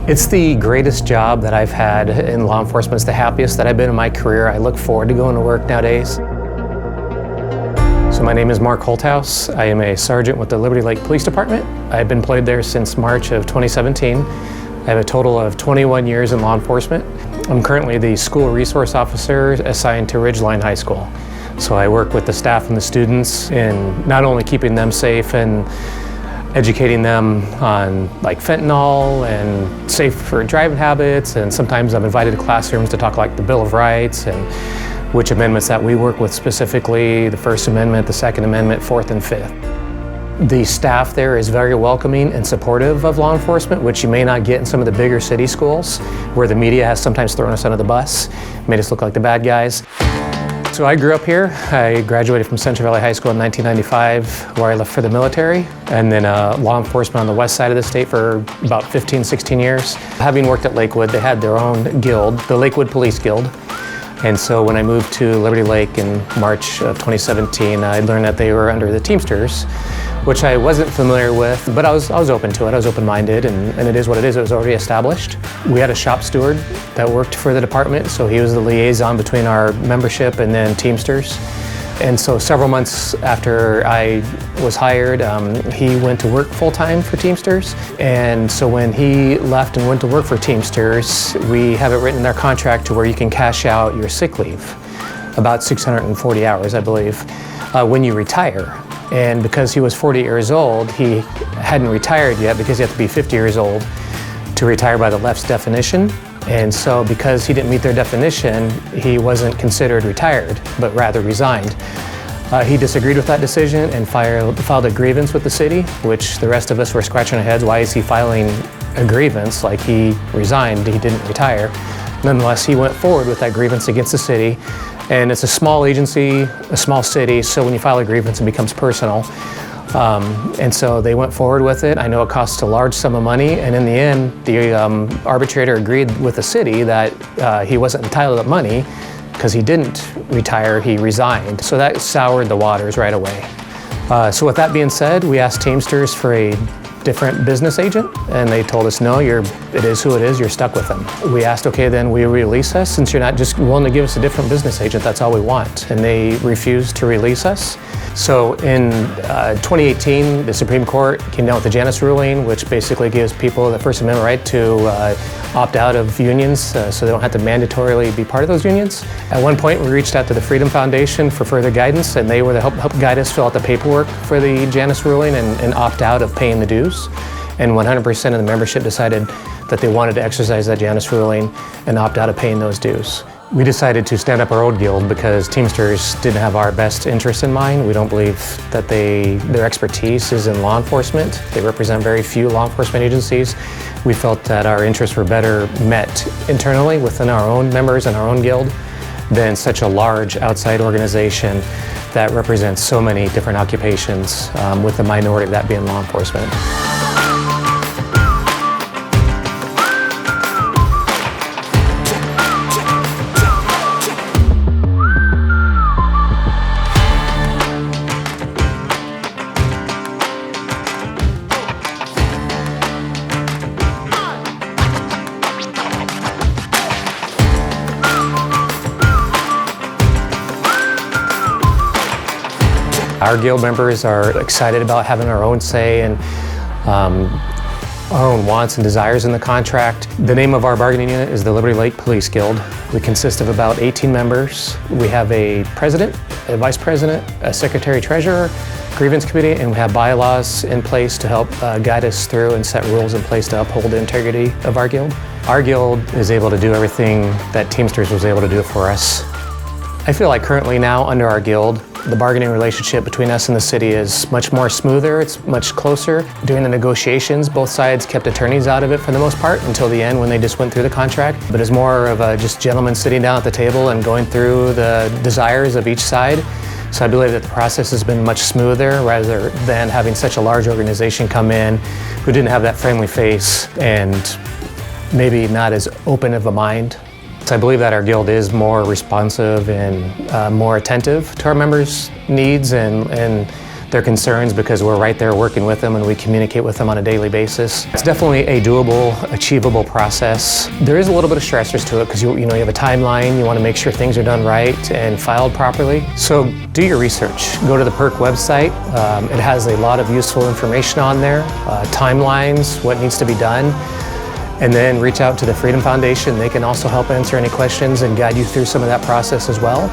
It's the greatest job that I've had in law enforcement. It's the happiest that I've been in my career. I look forward to going to work nowadays. So my name is Mark Holthouse. I am a sergeant with the Liberty Lake Police Department. I've been employed there since March of 2017. I have a total of 21 years in law enforcement. I'm currently the school resource officer assigned to Ridgeline High School. So I work with the staff and the students in not only keeping them safe and educating them on like fentanyl and safe for driving habits, and sometimes I'm invited to classrooms to talk like the Bill of Rights and which amendments that we work with specifically, the First Amendment, the Second Amendment, Fourth and Fifth. The staff there is very welcoming and supportive of law enforcement, which you may not get in some of the bigger city schools where the media has sometimes thrown us under the bus, made us look like the bad guys. So I grew up here. I graduated from Central Valley High School in 1995, where I left for the military, and then law enforcement on the west side of the state for about 15, 16 years. Having worked at Lakewood, they had their own guild, the Lakewood Police Guild. And so when I moved to Liberty Lake in March of 2017, I learned that they were under the Teamsters, which I wasn't familiar with, but I was open to it. I was open-minded, and it is what it is. It was already established. We had a shop steward that worked for the department, so he was the liaison between our membership and then Teamsters. And so several months after I was hired, he went to work full-time for Teamsters. And so when he left and went to work for Teamsters, we have it written in their contract to where you can cash out your sick leave, about 640 hours, I believe, when you retire. And because he was 40 years old, he hadn't retired yet because you have to be 50 years old to retire by the left's definition. And so because he didn't meet their definition, he wasn't considered retired, but rather resigned. He disagreed with that decision and filed a grievance with the city, which the rest of us were scratching our heads. Why is he filing a grievance? Like, he resigned, he didn't retire. Nonetheless, he went forward with that grievance against the city. And it's a small agency, a small city, so when you file a grievance, it becomes personal. And so they went forward with it. I know it costs a large sum of money, and in the end, the arbitrator agreed with the city that he wasn't entitled to money because he didn't retire, he resigned. So that soured the waters right away. So with that being said, we asked Teamsters for a different business agent, and they told us, no, it is who it is, you're stuck with them. We asked, okay, then will you release us? Since you're not just willing to give us a different business agent, that's all we want. And they refused to release us. So in 2018, the Supreme Court came down with the Janus ruling, which basically gives people the First Amendment right to opt out of unions so they don't have to mandatorily be part of those unions. At one point, we reached out to the Freedom Foundation for further guidance, and they were to help guide us fill out the paperwork for the Janus ruling and opt out of paying the dues. And 100% of the membership decided that they wanted to exercise that Janus ruling and opt out of paying those dues. We decided to stand up our own guild because Teamsters didn't have our best interests in mind. We don't believe that their expertise is in law enforcement. They represent very few law enforcement agencies. We felt that our interests were better met internally within our own members and our own guild than such a large outside organization that represents so many different occupations, with the minority of that being law enforcement. Our guild members are excited about having our own say and our own wants and desires in the contract. The name of our bargaining unit is the Liberty Lake Police Guild. We consist of about 18 members. We have a president, a vice president, a secretary-treasurer, grievance committee, and we have bylaws in place to help guide us through and set rules in place to uphold the integrity of our guild. Our guild is able to do everything that Teamsters was able to do for us. I feel like currently now under our guild, the bargaining relationship between us and the city is much more smoother, it's much closer. During the negotiations, both sides kept attorneys out of it for the most part until the end when they just went through the contract. But it's more of a just gentlemen sitting down at the table and going through the desires of each side. So I believe that the process has been much smoother rather than having such a large organization come in who didn't have that friendly face and maybe not as open of a mind. So I believe that our guild is more responsive and more attentive to our members' needs and their concerns because we're right there working with them and we communicate with them on a daily basis. It's definitely a doable, achievable process. There is a little bit of stressors to it because you have a timeline, you want to make sure things are done right and filed properly. So do your research. Go to the PERC website. It has a lot of useful information on there, timelines, what needs to be done. And then reach out to the Freedom Foundation. They can also help answer any questions and guide you through some of that process as well.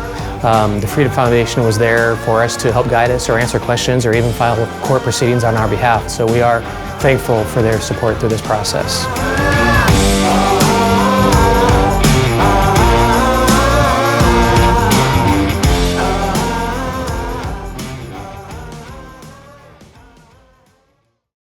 The Freedom Foundation was there for us to help guide us or answer questions or even file court proceedings on our behalf. So we are thankful for their support through this process.